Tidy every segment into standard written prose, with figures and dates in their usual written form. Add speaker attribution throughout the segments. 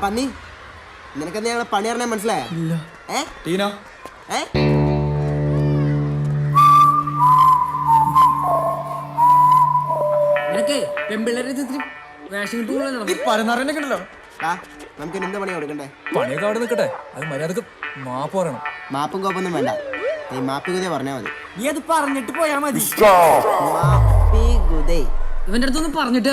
Speaker 1: പന്നി നിനക്കെന്താ ഞങ്ങളെ പണി അറിഞ്ഞാൽ മനസ്സിലായോ? നമുക്ക് എന്ത് പണി കൊടുക്കണ്ടേ?
Speaker 2: പണിയൊക്കെ അവിടെ നിൽക്കട്ടെ, അത് മര്യാദക്ക് മാപ്പ് പറയണം.
Speaker 1: മാപ്പും കോപ്പൊന്നും വേണ്ട, നീ മാപ്പി കുതേ പറഞ്ഞാ മതി.
Speaker 3: നീ അത് പറഞ്ഞിട്ട് പോയാ മതി.
Speaker 1: മാപ്പി കുതേ
Speaker 3: ഇവന്റെ അടുത്തൊന്നും പറഞ്ഞിട്ട്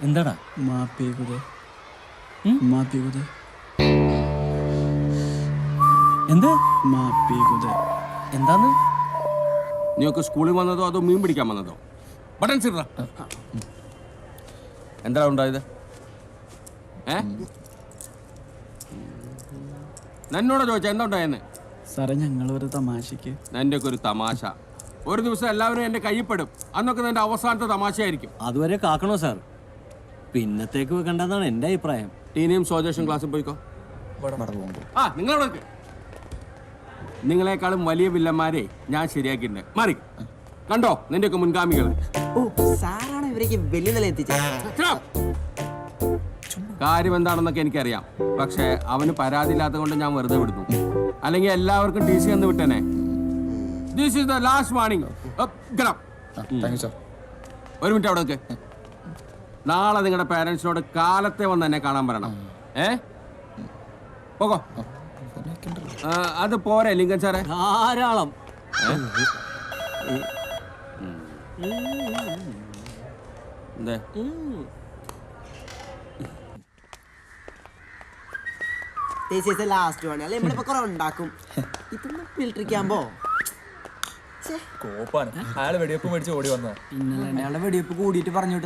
Speaker 4: എന്താടാ
Speaker 2: എന്താന്ന്?
Speaker 5: നീയൊക്കെ സ്കൂളിൽ വന്നതോ അതോ മീൻ പിടിക്കാൻ വന്നതോ? ബട്ടൺ സിറ എന്താ ഉണ്ടായത്? എന്നോട് ചോദിച്ചാ എന്താ ഉണ്ടായെന്ന്?
Speaker 4: സാറേ ഞങ്ങളൊരു തമാശക്ക്.
Speaker 5: നിന്റെ ഒക്കെ ഒരു തമാശ. ഒരു ദിവസം എല്ലാവരും എന്റെ കയ്യിൽപ്പെടും. അന്നൊക്കെ നിന്റെ അവസാനത്തെ തമാശയായിരിക്കും.
Speaker 4: അതുവരെ കാക്കണോ സാർ? പിന്നത്തേക്ക് വെക്കണ്ടെന്നാണ് എന്റെ അഭിപ്രായം.
Speaker 5: ടീനയും സോജേഷൻ ക്ലാസ്സിൽ പോയിക്കോ. നിങ്ങളവിടെ നിങ്ങളെക്കാളും വലിയ വില്ലന്മാരെ ഞാൻ ശരിയാക്കിയിട്ടുണ്ട്. മാറി കണ്ടോ നിന്റെ ഒക്കെ മുൻഗാമികളെ.
Speaker 1: സാറാണ് ഇവരേക്ക് വലിയ നില എത്തിച്ചത്.
Speaker 5: കാര്യം എന്താണെന്നൊക്കെ എനിക്കറിയാം. പക്ഷെ അവന് പരാതി ഇല്ലാത്തത് കൊണ്ട് ഞാൻ വെറുതെ വിടുന്നു. അല്ലെങ്കിൽ എല്ലാവർക്കും ടി സി എന്ന് വിട്ടേനെ. This is the last warning. ഒരു മിനിറ്റ് അവിടെ ഒക്കെ. നാളെ നിങ്ങളുടെ പേരൻസിനോട് കാലത്തെ വന്ന് എന്നെ കാണാൻ പറയണം. പോകോ. അത് പോരെ ലിംഗൻ സാറേ?
Speaker 4: ധാരാളം.
Speaker 1: ലാസ്റ്റ് പണി അല്ലെ നമ്മളിപ്പോ കുറെ ഉണ്ടാക്കും. ഇതൊന്നും ഫിൽട്ടറിക്കാമ്പോ
Speaker 2: കോപ്പാണ്. അയാള് വെടിവെപ്പ് മേടിച്ച് ഓടി വന്നോ.
Speaker 3: പിന്നെ അയാളെ വെടിവെപ്പ് കൂടിയിട്ട് പറഞ്ഞു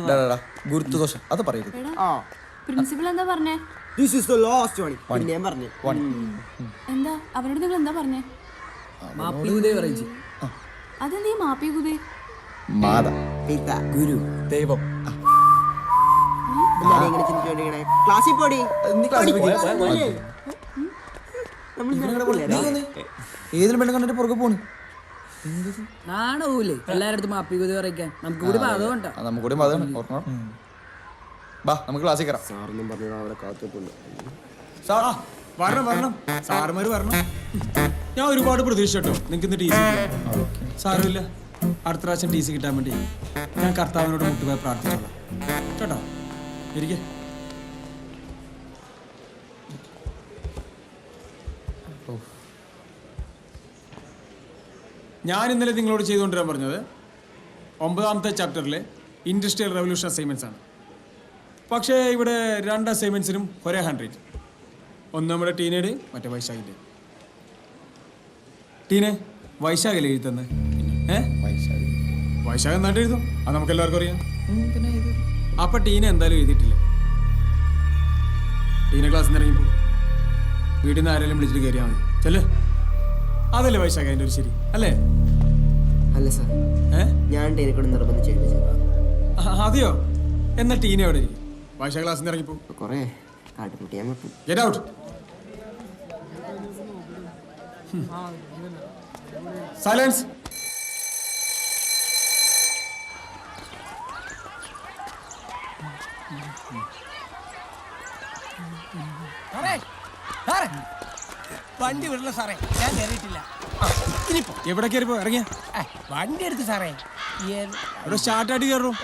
Speaker 2: ഗുരുത്വദോഷം അത് പറയരുത്.
Speaker 6: പ്രിൻസിപ്പൽ എന്താ പറഞ്ഞേ?
Speaker 1: This is the last one. പിന്നെയും പറഞ്ഞു.
Speaker 6: എന്താ അവരോട് നിങ്ങൾ എന്താ പറഞ്ഞേ? അതെന്തീ മാപ്പി കുതേ?
Speaker 1: പിതാ
Speaker 2: ഗുരു ദൈവം.
Speaker 1: ക്ലാസ്സിൽ പോടി.
Speaker 2: ഏതിലും പെണ്ണ് കണ്ടിട്ട് പുറകെ പോണ്.
Speaker 3: നാണൂല്ലേ എല്ലാരടുത്തും മാപ്പി കുതി പറയിക്കാൻ? നമുക്ക് കൂടി പാതമുണ്ടോ?
Speaker 2: നമുക്കൂടി പാതമാണ്. ബാ നമുക്ക് ക്ലാസ്സിൽ കയറാം.
Speaker 1: സാറൊന്നും പറഞ്ഞു അവിടെ കാത്തിട്ടുണ്ട്.
Speaker 7: വരണം സാറുമാര് വരണം. ഞാൻ ഒരുപാട് പ്രതീക്ഷ കേട്ടോ നിങ്ങൾക്ക് ഇന്ന് ടി സി. സാരമില്ല, അടുത്ത പ്രാവശ്യം ടി സി കിട്ടാൻ വേണ്ടി ഞാൻ കർത്താവിനോട് മുട്ടുപോയി പ്രാർത്ഥിച്ചോളാം കേട്ടോ. ഇരിക്കെ. ഞാൻ ഇന്നലെ നിങ്ങളോട് ചെയ്തുകൊണ്ടിരാൻ പറഞ്ഞത് 9ാമത്തെ ചാപ്റ്ററിലെ ഇൻഡസ്ട്രിയൽ റവല്യൂഷൻ അസൈൻമെന്റ്സ് ആണ്. പക്ഷേ ഇവിടെ 2 അസൈൻമെന്റ്സിനും ഒരേ ഹാൻഡ് റൈറ്റ്. ഒന്ന് നമ്മുടെ ടീനയുടെ, മറ്റേ വൈശാഖിൻ്റെ. ടീനെ വൈശാഖല്ലേ എഴുതുന്നത്? വൈശാഖ് എന്നാട്ട് എഴുതും, അത് നമുക്ക് എല്ലാവർക്കും അറിയാം. അപ്പൊ ടീന എന്തായാലും എഴുതിയിട്ടില്ല. ടീന ക്ലാസ്സിൽ നിന്ന് ഇറങ്ങിപ്പോ വീട്ടിൽ നിന്ന് ആരെങ്കിലും വിളിച്ചിട്ട് കയറിയാൽ മതി. ചെല്ലേ, അതല്ലേ വൈശാഖ് അതിൻ്റെ ഒരു ശരി അല്ലേ?
Speaker 1: അല്ല സാർ, ഞാൻ ടീനെ കൊണ്ട് നിർബന്ധിച്ചു.
Speaker 7: അതെയോ? എന്നാൽ ടീന എവിടെ ഇരിക്കും? വൈശാഖ് ക്ലാസ്സിൽ നിന്ന് ഇറങ്ങിപ്പോ.
Speaker 1: കൊറേ കാട്ടുകുട്ടിയാൻ പറ്റും.
Speaker 7: Get out. സൈലൻസ്.
Speaker 3: വണ്ടി വിടല സാറേ, ഞാൻ കയറിയിട്ടില്ല.
Speaker 7: എവിടെ കയറിപ്പോ ഇറങ്ങിയ
Speaker 3: വണ്ടി എടുത്ത് സാറേ.
Speaker 7: ഇവിടെ സ്റ്റാർട്ടായിട്ട് കയറും.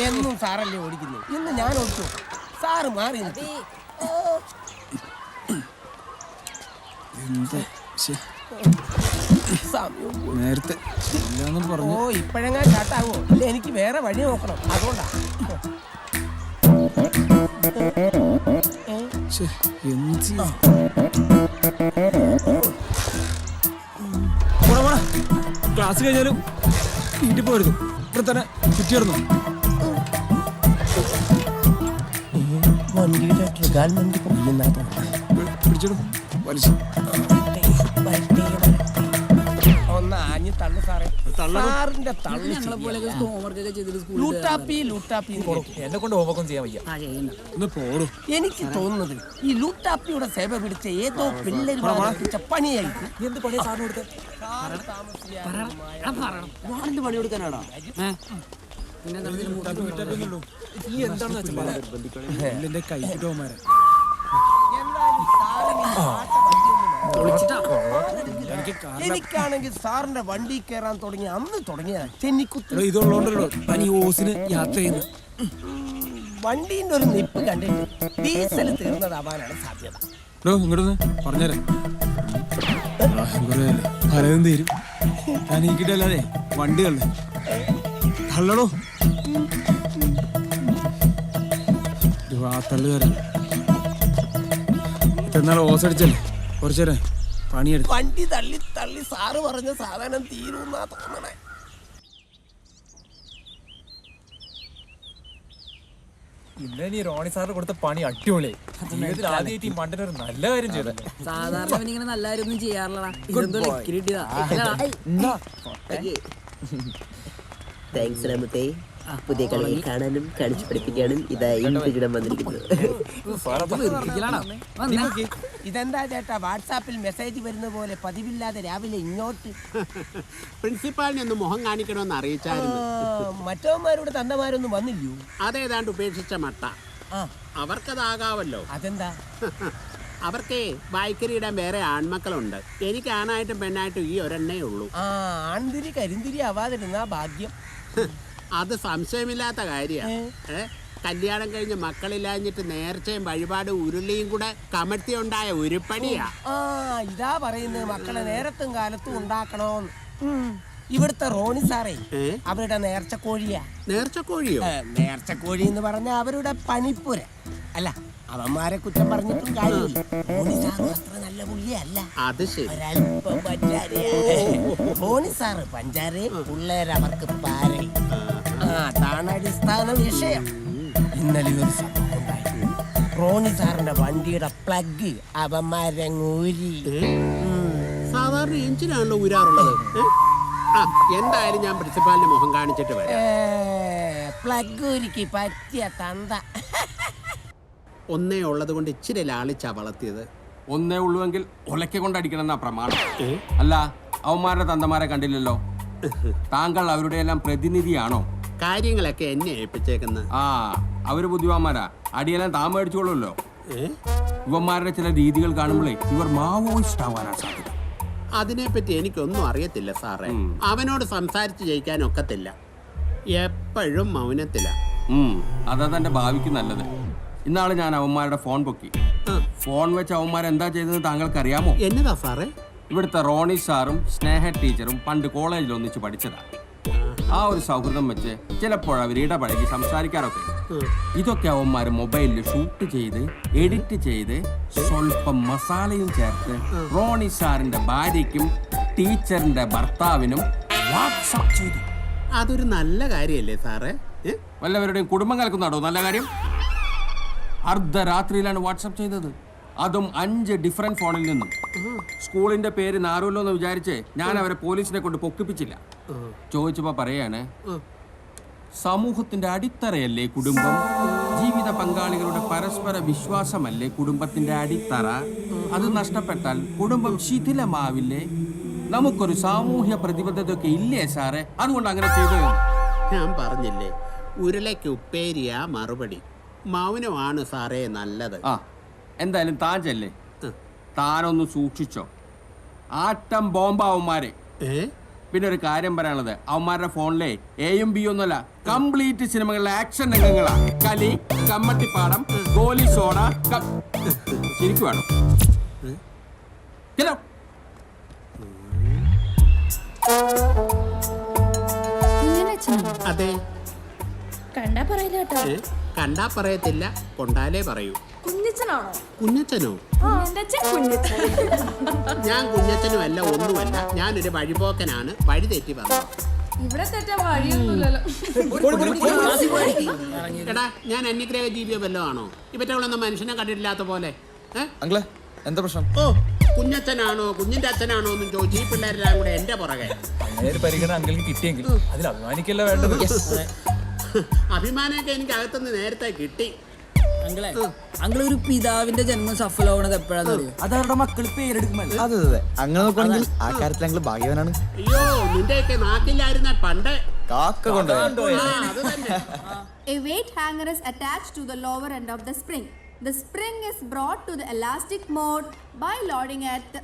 Speaker 3: എന്നും സാറല്ലേ ഓടിക്കുന്നു, ഇന്ന് ഞാൻ ഓടിച്ചു. സാറ് മാറി
Speaker 7: നേരത്തെ
Speaker 3: പറഞ്ഞു. ഓ, ഇപ്പഴെങ്ങാൻ കാട്ടാവോ? ഇല്ല, എനിക്ക് വേറെ വഴി നോക്കണം, അതുകൊണ്ടാ.
Speaker 7: ക്ലാസ് കഴിഞ്ഞാലും വീട്ടിൽ പോയിരുന്നു. ഇവിടെ തന്നെ ചുറ്റിയിടുന്നു.
Speaker 3: വണ്ടിയുടെ ട്രിഗാൽമെന്റ് കൊള്ളുന്ന
Speaker 7: പിടിച്ചിടും വലിച്ചു
Speaker 3: ഒന്ന് ആഞ്ഞ് തള്ളു സാറേ. സാറിന്റെ തള്ളു ലൂട്ടാപ്പി ലൂട്ടാപ്പി
Speaker 2: എന്നെ കൊണ്ട് ഹോംവർക്കും ചെയ്യാൻ വയ്യ.
Speaker 7: ഒന്ന് പോടും.
Speaker 3: എനിക്ക് തോന്നുന്നത് ഈ ലൂട്ടാപ്പിയുടെ സേവ പിടിച്ച ഏതോ പിള്ളേര് പഠിപ്പിച്ച പണിയായിരിക്കും.
Speaker 2: എന്ത് പണിയാ സാറിന് കൊടുത്തത്?
Speaker 1: ഞാനെന്ത് പണി കൊടുക്കാനാടാ?
Speaker 2: ഈ എന്താണെന്ന് വെച്ചാൽ പറ.
Speaker 7: എന്റെ കൈ കിട്ടുമാരെ
Speaker 3: എനിക്കാണെങ്കിൽ സാറിന്റെ വണ്ടി കയറാൻ തുടങ്ങി അന്ന് തുടങ്ങിയ ചെന്നിക്കുത്ത്.
Speaker 7: ഇതുള്ളോണ്ടല്ലോ പനി ഓസിന് യാത്ര ചെയ്യുന്നത്.
Speaker 3: വണ്ടീന്റെ ഒരു നിപ്പ് കണ്ടിട്ട് ഡീസൽ തീർന്നതാവാനാണ് സാധ്യത.
Speaker 7: ഇങ്ങോട്ടൊന്ന് പറഞ്ഞുതരാം. പലതും തീരും. ഞാൻ എനിക്കിട്ടല്ലാതെ വണ്ടികളിൽ തള്ളടോ തള്ളുകാരൻ എന്നാൾ ഓസടിച്ചല്ലേ കുറച്ചേരെ പണിയെടുക്കും.
Speaker 3: വണ്ടി തള്ളി തള്ളി സാറ് പറഞ്ഞ സാധനം തീരുന്നാ തോന്നണേ.
Speaker 2: ഇന്നലെ നീ റോണി സാറിന് കൊടുത്ത പണി അടിപൊളി. ജീവിതത്തിൽ ആദ്യമായിട്ട് ഈ മണ്ടൻ ഒരു നല്ല കാര്യം ചെയ്തല്ലേ.
Speaker 8: സാധാരണ ഇങ്ങനെ നല്ല കാര്യമൊന്നും ചെയ്യാറില്ലടാ. ഇതെന്തോ ലക്കിന് കിട്ടിയതാ.
Speaker 1: താങ്ക്സ് രാമത്തെ. പുതിയ കളികൾ കാണാനും കാണിച്ചു പഠിപ്പിക്കാനും ഇതാ ഇൻസ്റ്റഗ്രാം വന്നിരിക്കുന്നത്.
Speaker 3: ഇതെന്താ ചേട്ടാ വാട്സാപ്പിൽ മെസ്സേജ് വരുന്ന പോലെ പതിവില്ലാതെ രാവിലെ ഇങ്ങോട്ട്?
Speaker 9: പ്രിൻസിപ്പാളിനെ ഒന്ന് മുഖം കാണിക്കണമെന്ന് അറിയിച്ചായിരുന്നു.
Speaker 3: മറ്റവന്മാരുടെ തന്തമാരൊന്നും വന്നില്ലയോ?
Speaker 9: അതേതാണ്ട് ഉപേക്ഷിച്ച മട്ട. അവർക്കതാകാവല്ലോ.
Speaker 3: അതെന്താ?
Speaker 9: അവർക്ക് വായിക്കരിയിടാൻ വേറെ ആൺമക്കളുണ്ട്. എനിക്ക് ആണായിട്ടും പെണ്ണായിട്ടും ഈ ഒരെണ്ണേ ഉള്ളൂ.
Speaker 3: ആൺതിരി കരിന്തിരി ആവാതിരുന്നാ ഭാഗ്യം.
Speaker 9: അത് സംശയമില്ലാത്ത കാര്യമാണ്. കല്യാണം കഴിഞ്ഞ് മക്കളില്ലാഞ്ഞിട്ട് നേർച്ചയും വഴിപാടും ഉരുളിയും കൂടെ കമഴ്ത്തി ഉണ്ടായ ഉരുപ്പണിയാ.
Speaker 3: ഇതാ പറയുന്നത് മക്കളെ നേരത്തും കാലത്തും ഉണ്ടാക്കണോന്ന്. ഇവിടുത്തെ റോണി സാറേ അവരുടെ നേർച്ചക്കോഴിയാ.
Speaker 9: നേർച്ചക്കോഴിയോ?
Speaker 3: നേർച്ചക്കോഴി എന്ന് പറഞ്ഞ അവരുടെ പണിപ്പുര. അല്ല അവന്മാരെ കുറ്റം പറഞ്ഞിട്ടും കാര്യമില്ല. റോണി സാറ് അത്ര നല്ല പുള്ളിയല്ല.
Speaker 9: അത് ശരി.
Speaker 3: ഒരല്പം പഞ്ചാരയാ. റോണി സാറ് പഞ്ചാരയും പിള്ളേരവർക്ക് പാരയും. അതാണ് അടിസ്ഥാന വിഷയം. ഇന്നലെ ഒരു സംഭവം ഉണ്ടായി. റോണി സാറിന്റെ വണ്ടിയുടെ പ്ലഗ് അവന്മാരങ്ങൂരി.
Speaker 9: സാധാരണ എഞ്ചിനാണല്ലോ ഊരാറുള്ളത്. എന്തായാലും ഞാൻ പ്രിൻസിപ്പാലിന്റെ മുഖം കാണിച്ചിട്ട് വരാം.
Speaker 3: പ്ലഗ് ഊരിക്ക് പറ്റിയ തന്ത.
Speaker 9: ഒന്നേ ഉള്ളത് കൊണ്ട് ഇച്ചിരി ലാളിച്ചാ വളർത്തിയത്.
Speaker 5: ഒന്നേ ഉള്ളുവെങ്കിൽ ഒലക്കെ കൊണ്ടടിക്കണം എന്നാ പ്രമാണം. അല്ല അവന്മാരുടെ തന്തമാരെ കണ്ടില്ലല്ലോ. താങ്കൾ അവരുടെ എല്ലാം പ്രതിനിധിയാണോ?
Speaker 9: കാര്യങ്ങളൊക്കെ എന്നെ ഏൽപ്പിച്ചേക്കുന്നത്.
Speaker 5: അവര് ബുദ്ധിമാന്മാരാ. അടിയെല്ലാം താൻ മേടിച്ചോളൂല്ലോ. ഇവന്മാരുടെ ചില രീതികൾ കാണുമ്പോഴേ ഇവർ മാവോയിസ്റ്റ് ആവാനാ സാധ്യത.
Speaker 9: അതിനെപ്പറ്റി എനിക്കൊന്നും അറിയത്തില്ല സാറേ. അവനോട് സംസാരിച്ച് ജയിക്കാൻ ഒക്കത്തില്ല. എപ്പോഴും മൗനത്തില.
Speaker 5: അതാ തന്റെ ഭാവിക്ക് നല്ലത്. ഇന്നാള് ഞാൻ അവന്മാരുടെ ഫോൺ പൊക്കി. ഫോൺ വെച്ച് അവന്മാരെന്താ ചെയ്തതെന്ന് താങ്കൾക്ക് അറിയാമോ?
Speaker 9: എന്നതാ സാറേ?
Speaker 5: ഇവിടുത്തെ റോണി സാറും സ്നേഹ ടീച്ചറും പണ്ട് കോളേജിൽ ഒന്നിച്ച് പഠിച്ചതാ. ആ ഒരു സൗഹൃദം വെച്ച് ചിലപ്പോൾ അവർ ഇടപഴകി സംസാരിക്കാറൊക്കെ. ഇതൊക്കെ അവന്മാർ മൊബൈലിൽ ഷൂട്ട് ചെയ്ത് എഡിറ്റ് ചെയ്ത് സ്വല്പം മസാലയും ചേർത്ത് റോണി സാറിന്റെ ഭാര്യയ്ക്കും ടീച്ചറിന്റെ ഭർത്താവിനും വാട്സാപ്പ് ചെയ്തു.
Speaker 9: അതൊരു നല്ല കാര്യല്ലേ സാറേ?
Speaker 5: വല്ലവരുടെയും കുടുംബം കലക്കുന്നാടോ നല്ല കാര്യം? അർദ്ധരാത്രിയിലാണ് വാട്സാപ്പ് ചെയ്തത്. അതും 5 ഡിഫറെന്റ് ഫോണിൽ നിന്നും. സ്കൂളിന്റെ പേര് നാറുമല്ലോ എന്ന് വിചാരിച്ച് ഞാൻ അവരെ പോലീസിനെ കൊണ്ട് പൊക്കിപ്പിച്ചില്ല. ചോദിച്ചപ്പോ പറയാണ്, സമൂഹത്തിന്റെ അടിത്തറയല്ലേ കുടുംബം, ജീവിത പങ്കാളികളുടെ പരസ്പര വിശ്വാസമല്ലേ കുടുംബത്തിന്റെ അടിത്തറ, അത് നഷ്ടപ്പെട്ടാൽ കുടുംബം ശിഥിലമാവില്ലേ, നമുക്കൊരു സാമൂഹ്യ പ്രതിബദ്ധതയൊക്കെ ഇല്ലേ സാറേ, അതുകൊണ്ട് അങ്ങനെ ചെയ്തു.
Speaker 9: ഞാൻ പറഞ്ഞില്ലേ, ഉരുളയ്ക്ക് ഉപ്പേരിയാ മറുപടി. മൗനമാണ് സാറേ നല്ലത്.
Speaker 5: എന്തായാലും താൻ ചെല്ലേ, താനൊന്ന് സൂക്ഷിച്ചോ. ആട്ടം ബോംബാവന്മാരെ. പിന്നെ ഒരു കാര്യം പറയാനുള്ളത്, അവന്മാരുടെ ഫോണിലെ എയും ബി ഒന്നുമല്ല, കംപ്ലീറ്റ് സിനിമകളിലെ ആക്ഷൻ രംഗങ്ങളാ. കലി, കമ്മട്ടിപ്പാടം, ഗോലി സോഡ. ശരിക്കും വേണം.
Speaker 9: അതെ,
Speaker 6: കണ്ടാ പറയില്ല കേട്ടോ.
Speaker 9: കണ്ടാ പറയത്തില്ല, കൊണ്ടാലേ പറയൂ.
Speaker 6: കുഞ്ഞച്ചനാണോ?
Speaker 9: കുഞ്ഞച്ചനോ? ഞാൻ കുഞ്ഞച്ചനും അല്ല, ഒന്നുമല്ല. ഞാനൊരു വഴിപോക്കനാണ്, വഴി തെറ്റി വന്നത്.
Speaker 6: ഇവിടെ തെറ്റാൻ വഴിയൊന്നുമില്ലല്ലോ.
Speaker 9: എടാ ഞാൻ അന്യഗ്രഹ ജീവിയോ വല്ലതും ആണോ ഇവറ്റകളൊന്നും മനുഷ്യനെ കണ്ടിട്ടില്ലാത്ത പോലെ
Speaker 2: അങ്കിളെ എന്താ പ്രശ്നം?
Speaker 9: ഓ കുഞ്ഞച്ഛനാണോ കുഞ്ഞിന്റെ അച്ഛനാണോ എന്നും ചോദിച്ചു ഈ പിള്ളേരെല്ലാം കൂടെ എന്റെ പുറകെ.
Speaker 2: അങ്ങനെ ഒരു പരിഗണന അങ്കിളിന് കിട്ടിയെങ്കിൽ അതിൽ അഭിമാനിക്കല്ല വേണ്ടത്.
Speaker 9: അഭിമാനമൊക്കെ എനിക്ക് അകത്തുനിന്ന് നേരത്തെ കിട്ടി.
Speaker 8: അങ്ങളെ ഒരു പിതാവിന്റെ ജന്മം സഫലമാവണത് എപ്പോഴാന്ന് അറിയോ?
Speaker 4: അത് അവരുടെ മക്കൾ പേരെടുക്കുമല്ലോ.
Speaker 2: അതെ അതെ അങ്ങനെ നോക്കുകയാണെങ്കിൽ ആ കാര്യത്തിൽ അങ്കിൾ ഭാഗ്യവാനാണ്.
Speaker 9: അയ്യോ നിന്റെയൊക്കെ നാക്കില്ലായിരുന്ന പണ്ട്
Speaker 2: കാക്ക കൊണ്ട്
Speaker 9: അത് തന്നെ.
Speaker 10: A weight hanger is attached to the lower end of the spring. The spring is brought to the elastic mode by loading at the...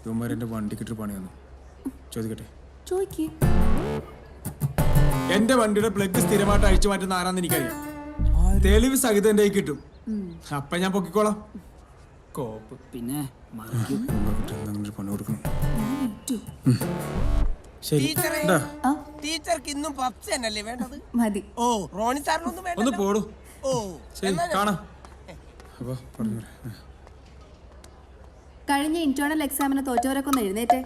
Speaker 7: ഇവന്മാരെന്റെ വണ്ടിക്കിട്ട് പണി വന്നു. ചോദിക്കട്ടെ,
Speaker 10: ചോയ്ക്ക്.
Speaker 7: എന്റെ വണ്ടിയുടെ പ്ലഗ് സ്ഥിരമായിട്ട് അഴിച്ചു മാറ്റുന്ന ആരാന്ന് എനിക്കറിയാം. തെളിവ് സഹിതം എന്റെ കയ്യിൽ കിട്ടും. അപ്പൊ ഞാൻ പൊക്കിക്കോളാം.
Speaker 2: കോപ്പ്
Speaker 8: പിന്നെ
Speaker 7: പണി കൊടുക്കണം.
Speaker 3: ടീച്ചർക്ക് ഇന്നും പപ്സ് തന്നെയല്ലേ വേണ്ടത്?
Speaker 10: മതി.
Speaker 3: ഓ റോണി സാറിനൊന്നും വേണ്ട.
Speaker 7: ഒന്ന് പോടൂ.
Speaker 3: ഓ
Speaker 7: ശരി കാണാം. അപ്പൊ പറഞ്ഞു
Speaker 10: കഴിഞ്ഞ ഇന്റേണൽ എക്സാമിന് തോറ്റവരൊക്കെ ഒന്ന് എഴുന്നേറ്റേ.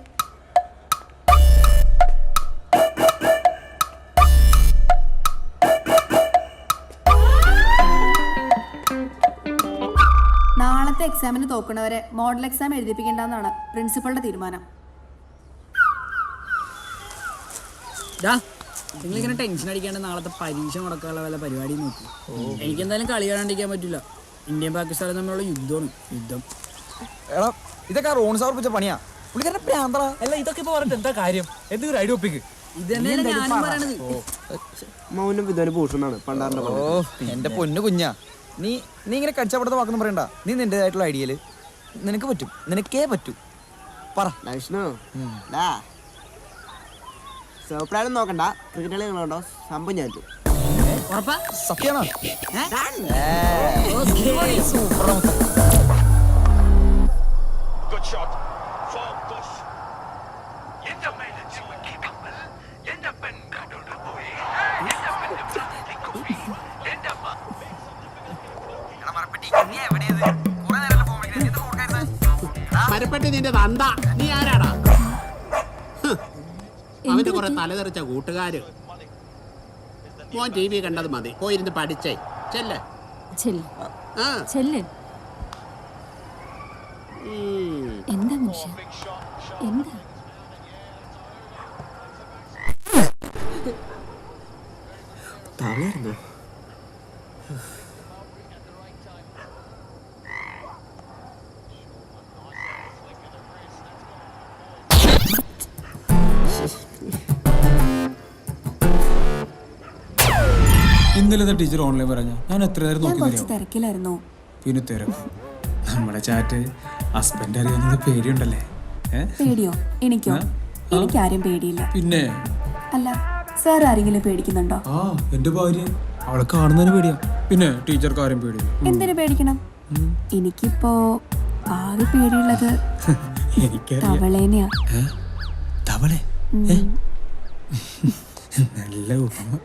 Speaker 10: നാളത്തെ എക്സാമിന് തോക്കുന്നവരെ മോഡൽ എക്സാം എഴുതിപ്പിക്കേണ്ടെന്നാണ് പ്രിൻസിപ്പളുടെ തീരുമാനം.
Speaker 8: നിങ്ങളിങ്ങനെ ടെൻഷൻ അടിക്കാണ്ട് നാളത്തെ പരീക്ഷ മുടക്കാനുള്ള വല്ല പരിപാടി നോക്കി. എനിക്കെന്തായാലും കളി കാണാണ്ടിരിക്കാൻ പറ്റില്ല. ഇന്ത്യയും പാകിസ്ഥാനും തമ്മിലുള്ള യുദ്ധം.
Speaker 2: എടാ ഇതൊക്കെ റോൺ സാർ വെച്ച പണിയാ. പുള്ളിക്കാരന്റെ പ്രാന്തറ. അല്ല ഇതൊക്കെ ഇപ്പൊ പറഞ്ഞിട്ട് എന്താ കാര്യം? എന്തെങ്കിലും ഐഡിയ ഒപ്പിക്ക്.
Speaker 8: ഇത് തന്നെയാണ് ഞാനും പറയണത്.
Speaker 1: മൗനം വിധവന് ഭൂഷണാണ് പണ്ടാറിന്റെ
Speaker 2: ഓ എന്റെ പൊന്നു കുഞ്ഞാ, നീ ഇങ്ങനെ കടിച്ചപ്പെടുത്ത വാക്കൊന്നും പറയണ്ട. നീ നിന്റേതായിട്ടുള്ള ഐഡിയയില് നിനക്ക് പറ്റും, നിനക്കേ പറ്റൂ. പറ
Speaker 1: വിഷ്ണു. സോപ്രാനും നോക്കണ്ട, ക്രിക്കറ്റ് കളി നിങ്ങളുണ്ടോ? സംഭവം ഞാൻ
Speaker 2: സത്യമാണോ?
Speaker 9: മരപ്പെട്ടി നിന്റെ തന്ത. നീ ആരാടാ? അവന്റെ കുറെ തലതെറിച്ച കൂട്ടുകാര്. മോൻ ടി വി കണ്ടത് മതി, പോയിരുന്ന് പഠിച്ചേ. ചെല്ലേ
Speaker 10: എന്താ മനുഷ്യ എന്താ?
Speaker 1: താഴെയായിരുന്നു.
Speaker 7: ഇന്നലെ ടീച്ചർ ഓൺലൈൻ പറഞ്ഞ ഞാൻ എത്ര നേരം നോക്കി.
Speaker 10: തിരക്കിലായിരുന്നു.
Speaker 7: പിന്നെ തിരക്കും. നമ്മുടെ ചാറ്റ് ഹസ്ബൻഡ് അറിയാവുന്നത് പേടിയുണ്ടല്ലേ?
Speaker 10: പേടിയോ? എനിക്കോ? എനിക്കാരും പേടിയില്ല.
Speaker 7: പിന്നെ
Speaker 10: അല്ല സാർ ആരെങ്കിലും പേടിക്കുന്നുണ്ടോ?
Speaker 7: ആ എന്റെ ഭാര്യ, അവളെ കാണുന്നതിന് പേടിയാ. പിന്നെ ടീച്ചർക്ക് ആരും പേടിയില്ല.
Speaker 10: എന്തിനു പേടിക്കണം? എനിക്കിപ്പോ ആകെ പേടിയുള്ളത് തവളേനെയാ.
Speaker 7: തവളെ? നല്ല ഉപമ.